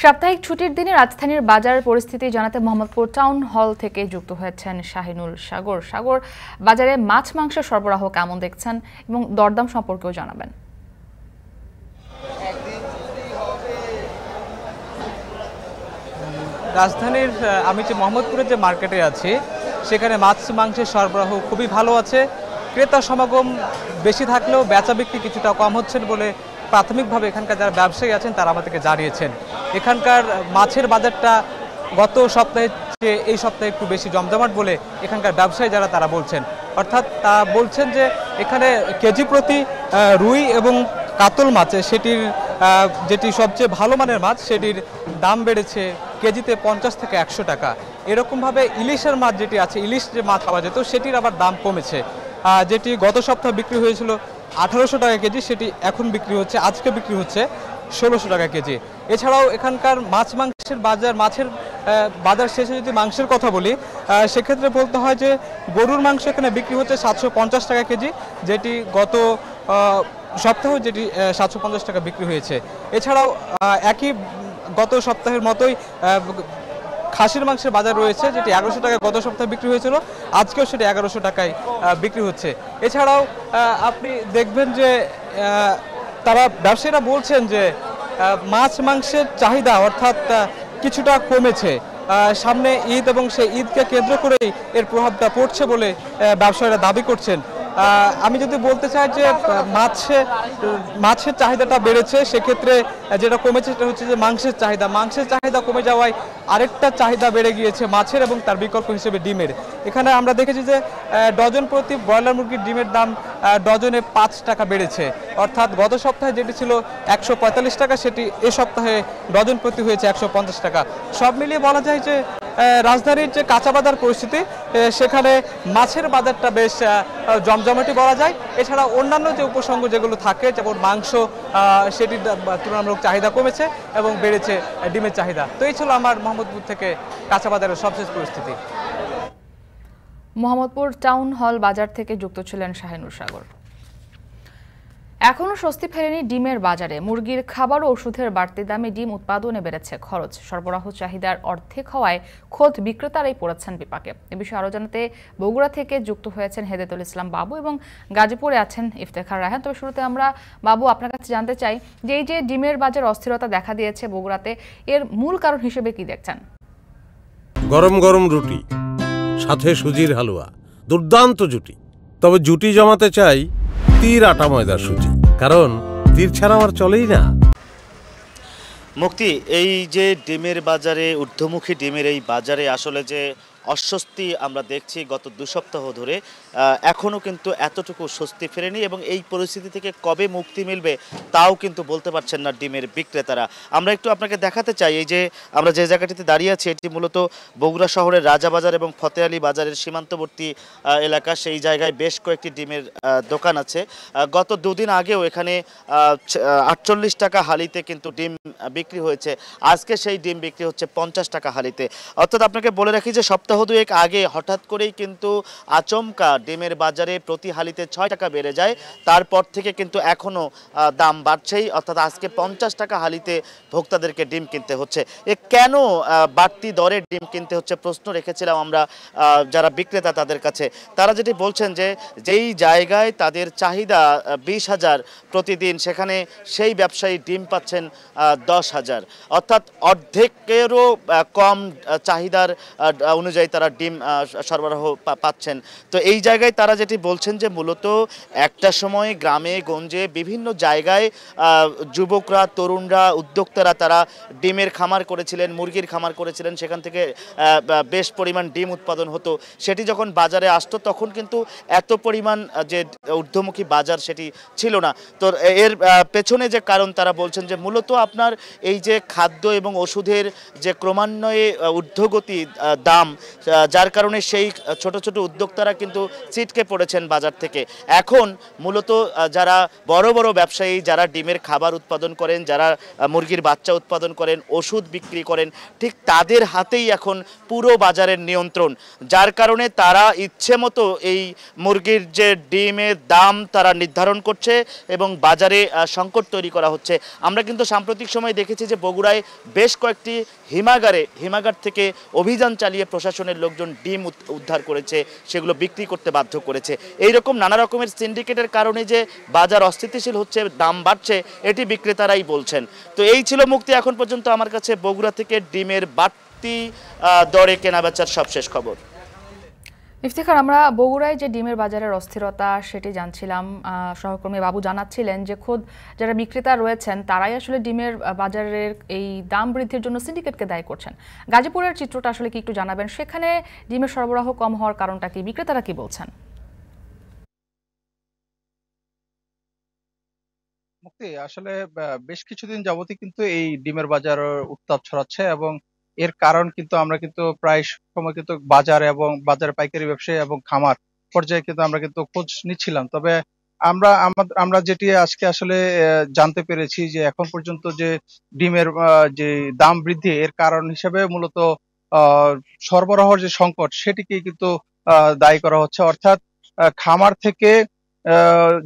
সাপ্তাহিক ছুটির দিনে রাজধানীর বাজার পরিস্থিতি জানাতে মোহাম্মদপুর টাউন হল থেকে যুক্ত হয়েছেন শাহিনুল সাগর। সাগর, বাজারে মাছ মাংসের সরবরাহ কেমন দেখছেন এবং দরদাম সম্পর্কেও জানাবেন। রাজধানীর আমি যে মোহাম্মদপুরের যে মার্কেটে আছি সেখানে মাছ মাংসের সরবরাহ খুবই ভালো আছে। ক্রেতা সমাগম বেশি থাকলেও বেচা বিক্রি কিছুটা কম হচ্ছেন বলে প্রাথমিকভাবে এখানকার যারা ব্যবসায়ী আছেন তারা আমাদেরকে জানিয়েছেন। এখানকার মাছের বাজারটা গত সপ্তাহে চেয়ে এই সপ্তাহে একটু বেশি জমজমাট বলে এখানকার ব্যবসায়ী যারা তারা বলছেন। অর্থাৎ তারা বলছেন যে এখানে কেজি প্রতি রুই এবং কাতল মাছে সেটির যেটি সবচেয়ে ভালো মানের মাছ সেটির দাম বেড়েছে কেজিতে 50 থেকে 100 টাকা। এরকমভাবে ইলিশের মাছ যেটি আছে, ইলিশ যে মাছ পাওয়া যেত সেটির আবার দাম কমেছে। যেটি গত সপ্তাহে বিক্রি হয়েছিল 1800 টাকা কেজি, সেটি এখন বিক্রি হচ্ছে, আজকে বিক্রি হচ্ছে 1600 টাকা কেজি। এছাড়াও এখানকার মাছের বাজার শেষে যদি মাংসের কথা বলি সেক্ষেত্রে বলতে হয় যে গরুর মাংস এখানে বিক্রি হচ্ছে 750 টাকা কেজি, যেটি গত সপ্তাহে যেটি 750 টাকা বিক্রি হয়েছে। এছাড়াও একই গত সপ্তাহের মতোই খাসির মাংসের বাজার রয়েছে, যেটি 1100 টাকায় গত সপ্তাহে বিক্রি হয়েছিল, আজকেও সেটি 1100 টাকায় বিক্রি হচ্ছে। এছাড়াও আপনি দেখবেন যে তারা ব্যবসায়ীরা বলছেন যে মাছ মাংসের চাহিদা অর্থাৎ কিছুটা কমেছে। সামনে ঈদ এবং সেই ঈদকে কেন্দ্র করেই এর প্রভাবটা পড়ছে বলে ব্যবসায়ীরা দাবি করছেন। আমি যদি বলতে চাই যে মাছের চাহিদাটা বেড়েছে, সেক্ষেত্রে যেটা কমেছে সেটা হচ্ছে যে মাংসের চাহিদা কমে যাওয়ায় আরেকটা চাহিদা বেড়ে গিয়েছে মাছের এবং তার বিকল্প হিসেবে ডিমের। এখানে আমরা দেখেছি যে ডজন প্রতি ব্রয়লার মুরগির ডিমের দাম ডজনে 5 টাকা বেড়েছে। অর্থাৎ গত সপ্তাহে যেটি ছিল 145 টাকা সেটি এ সপ্তাহে ডজন প্রতি হয়েছে 150 টাকা। সব মিলিয়ে বলা যায় যে রাজধানীর যে কাঁচা বাজার পরিস্থিতি সেখানে মাছের বাজারটা বেশ জমজমাটি বলা যায়। এছাড়া অন্যান্য যে উপসংগ যেগুলো থাকে, যেমন মাংস, সেটির তুলনামূলক চাহিদা কমেছে এবং বেড়েছে ডিমের চাহিদা। তো এই ছিল আমার মোহাম্মদপুর থেকে কাঁচা বাজারের সবশেষ পরিস্থিতি। মোহাম্মদপুর টাউন হল বাজার থেকে যুক্ত ছিলেন শাহিনুল সাগর। এখনও স্বস্তি ফেরেনি ডিমের বাজারে। মুরগির খাবার ও ওষুধের বাড়তি দামে ডিম উৎপাদনে বেড়েছে খরচ। সরবরাহ চাহিদার অর্ধেক হওয়ায় খোদ বিক্রেতারাই পড়েছেন বিপাকে। এ বিষয়ে আরও জানাতে বগুড়া থেকে যুক্ত হয়েছেন হেদায়েতুল ইসলাম বাবু এবং গাজীপুরে আছেন ইফতেখার রায়হান। তবে শুরুতে আমরা বাবু আপনার কাছে জানতে চাই যে এই যে ডিমের বাজার অস্থিরতা দেখা দিয়েছে বগুড়াতে, এর মূল কারণ হিসেবে কি দেখছেন? গরম গরম রুটি, সাথে সুজির হালুয়া, দুর্দান্ত জুটি। তবে জুটি জমাতে চাই তীর আটা ময়দার সুজি, কারণ তীর ছাড়া আমার চলেই না। মুক্তি, এই যে ডিমের বাজারে, ঊর্ধ্বমুখী ডিমের এই বাজারে আসলে যে অস্বস্তি আমরা দেখছি গত 2 সপ্তাহ ধরে, এখনও কিন্তু এতটুকু স্বস্তি ফেরেনি এবং এই পরিস্থিতি থেকে কবে মুক্তি মিলবে তাও কিন্তু বলতে পারছেন না ডিমের বিক্রেতারা। আমরা একটু আপনাকে দেখাতে চাই, এই যে আমরা যে জায়গাটিতে দাঁড়িয়ে আছি এটি মূলত বগুড়া শহরের রাজাবাজার এবং ফতেআলী বাজারের সীমান্তবর্তী এলাকা। সেই জায়গায় বেশ কয়েকটি ডিমের দোকান আছে। গত 2 দিন আগেও এখানে 48 টাকা হালিতে কিন্তু ডিম বিক্রি হয়েছে, আজকে সেই ডিম বিক্রি হচ্ছে 50 টাকা হালিতে। অর্থাৎ আপনাকে বলে রাখি যে সপ্তাহ 2 আগে হঠাৎ করেই কিন্তু আচমকা ডিমের বাজারে প্রতি হালিতে 6 টাকা বেড়ে যায়। তারপর থেকে কিন্তু এখনও দাম বাড়ছেই, অর্থাৎ আজকে 50 টাকা হালিতে ভোক্তাদেরকে ডিম কিনতে হচ্ছে। কেন বাড়তি দরে ডিম কিনতে হচ্ছে প্রশ্ন রেখেছিলাম আমরা যারা বিক্রেতা তাদের কাছে। তারা যেটি বলছেন যে যেই জায়গায় তাদের চাহিদা 20,000 প্রতিদিন, সেখানে সেই ব্যবসায়ী ডিম পাচ্ছেন 10,000, অর্থাৎ অর্ধেকেরও কম চাহিদার অনুযায়ী তারা ডিম সরবরাহ পাচ্ছেন। তো এই জায়গায় তারা যেটি বলছেন যে মূলত একটা সময় গ্রামে গঞ্জে বিভিন্ন জায়গায় যুবকরা, তরুণরা, উদ্যোক্তারা তারা ডিমের খামার করেছিলেন, মুরগির খামার করেছিলেন, সেখান থেকে বেশ পরিমাণ ডিম উৎপাদন হতো। সেটি যখন বাজারে আসতো তখন কিন্তু এত পরিমাণ যে ঊর্ধ্বমুখী বাজার সেটি ছিল না। তো এর পেছনে যে কারণ তারা বলছেন যে মূলত আপনার এই যে খাদ্য এবং ওষুধের যে ক্রমান্বয়ে ঊর্ধ্বগতি দাম, যার কারণে সেই ছোট ছোট উদ্যোক্তারা কিন্তু ছিটকে পড়েছেন বাজার থেকে। এখন মূলত যারা বড় বড় ব্যবসায়ী, যারা ডিমের খাবার উৎপাদন করেন, যারা মুরগির বাচ্চা উৎপাদন করেন, ওষুধ বিক্রি করেন, ঠিক তাদের হাতেই এখন পুরো বাজারের নিয়ন্ত্রণ। যার কারণে তারা ইচ্ছে মতো এই মুরগির যে ডিমের দাম তারা নির্ধারণ করছে এবং বাজারে সংকট তৈরি করা হচ্ছে। আমরা কিন্তু সাম্প্রতিক সময় দেখেছি যে বগুড়ায় বেশ কয়েকটি হিমাগার থেকে অভিযান চালিয়ে প্রশাসনের লোকজন ডিম উদ্ধার করেছে, সেগুলো বিক্রি করতে বাধ্য করেছে। এইরকম নানা রকমের সিন্ডিকেটের কারণে যে বাজার অস্থিতিশীল হচ্ছে, দাম বাড়ছে, এটি বিক্রেতারাই বলছেন। তো এই ছিল মুক্তি এখন পর্যন্ত আমার কাছে বগুড়া থেকে ডিমের বাড়তি দরে কেনাবেচার সবশেষ খবর। ইফতিখার, আমরা বগুড়ায় যে ডিমের বাজারের অস্থিরতা সেটি জানছিলাম। সহকর্মী বাবু জানাচ্ছিলেন যে খোদ যারা বিক্রেতা রয়েছেন তারাই আসলে ডিমের বাজারের এই দাম বৃদ্ধির জন্য সিন্ডিকেটকে দায়ী করছেন। গাজীপুরের চিত্রটা আসলে কি একটু জানাবেন? সেখানে ডিমের সরবরাহ কম হওয়ার কারণটা কি, বিক্রেতারা কি বলছেন? মুক্তি আসলে বেশ কিছুদিন যাবতই কিন্তু এই ডিমের বাজার উত্তাপ ছড়াচ্ছে এবং এর কারণ কিন্তু আমরা কিন্তু প্রায় সময় কিন্তু বাজার এবং বাজার পাইকারি ব্যবসায়ী এবং খামার পর্যায়ে কিন্তু আমরা কিন্তু খোঁজ নিচ্ছিলাম। তবে আমরা যেটি আজকে আসলে জানতে পেরেছি যে এখন পর্যন্ত যে ডিমের যে দাম বৃদ্ধি এর কারণ হিসেবে মূলত সরবরাহের যে সংকট সেটিকে কিন্তু দায়ী করা হচ্ছে। অর্থাৎ খামার থেকে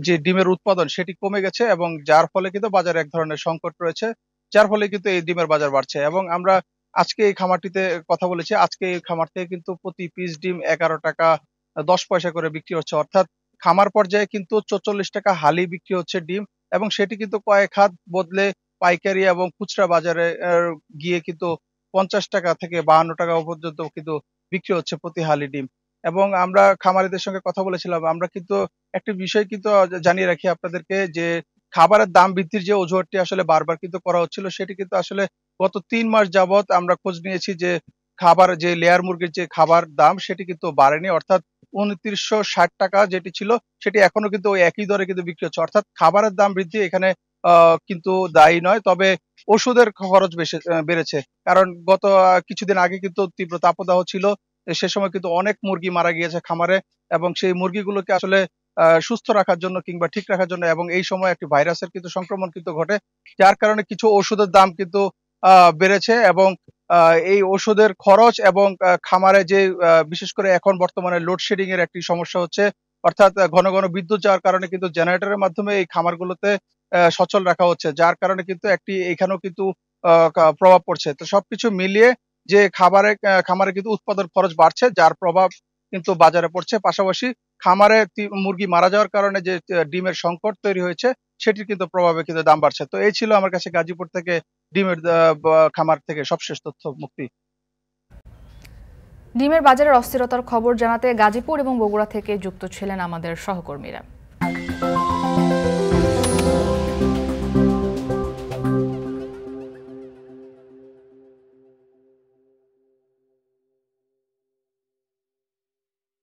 যে ডিমের উৎপাদন সেটি কমে গেছে এবং যার ফলে কিন্তু বাজারে এক ধরনের সংকট রয়েছে, যার ফলে কিন্তু এই ডিমের বাজার বাড়ছে। এবং আমরা আজকে এই খামারটিতে কথা বলেছি, আজকে এই খামার থেকে কিন্তু প্রতি পিস ডিম 11 টাকা 10 পয়সা করে বিক্রি হচ্ছে। অর্থাৎ খামার পর্যায়ে কিন্তু 44 টাকা হালি বিক্রি হচ্ছে ডিম এবং সেটি কিন্তু কয়েক হাত বদলে পাইকারি এবং খুচরা বাজারে গিয়ে কিন্তু 50 টাকা থেকে 52 টাকা পর্যন্ত কিন্তু বিক্রি হচ্ছে প্রতি হালি ডিম। এবং আমরা খামারিদের সঙ্গে কথা বলেছিলাম, আমরা কিন্তু একটা বিষয় কিন্তু জানিয়ে রাখি আপনাদেরকে যে খাবারের দাম বৃদ্ধির যে অজুহাতটি আসলে বারবার কিন্তু করা হচ্ছিল সেটি কিন্তু আসলে গত 3 মাস যাবত আমরা খোঁজ নিয়েছি যে খাবার যে লেয়ার মুরগির যে খাবার দাম সেটি কিন্তু বাড়েনি। অর্থাৎ ২৯৬০ টাকা যেটি ছিল সেটি এখনো কিন্তু ওই একই দরে কিন্তু বিক্রি হচ্ছে। অর্থাৎ খাবারের দাম বৃদ্ধি এখানে কিন্তু দায়ী নয়, তবে ওষুধের খরচ বেড়েছে। কারণ গত কিছুদিন আগে কিন্তু তীব্র তাপদাহ ছিল, সে সময় কিন্তু অনেক মুরগি মারা গিয়েছে খামারে এবং সেই মুরগিগুলোকে আসলে সুস্থ রাখার জন্য কিংবা ঠিক রাখার জন্য এবং এই সময় একটি ভাইরাসের কিন্তু সংক্রমণ কিন্তু ঘটে, যার কারণে কিছু ওষুধের দাম কিন্তু বেড়েছে এবং এই ওষুধের খরচ এবং খামারে যে বিশেষ করে এখন বর্তমানে লোডশেডিং এর একটি সমস্যা হচ্ছে। অর্থাৎ ঘন ঘন বিদ্যুৎ যাওয়ার কারণে কিন্তু জেনারেটরের মাধ্যমে এই খামারগুলোতে সচল রাখা হচ্ছে, যার কারণে কিন্তু এখানেও কিন্তু প্রভাব পড়ছে। তো সবকিছু মিলিয়ে যে খামারে কিন্তু উৎপাদন খরচ বাড়ছে, যার প্রভাব কিন্তু বাজারে পড়ছে। পাশাপাশি খামারে মুরগি মারা যাওয়ার কারণে যে ডিমের সংকট তৈরি হয়েছে সেটির কিন্তু প্রভাবে কিন্তু দাম বাড়ছে। তো এই ছিল আমার কাছে গাজীপুর থেকে ডিমের খামার থেকে সবশেষ তথ্য। মুক্তি। ডিমের বাজারের অস্থিরতার খবর জানাতে গাজীপুর এবং বগুড়া থেকে যুক্ত ছিলেন আমাদের সহকর্মীরা।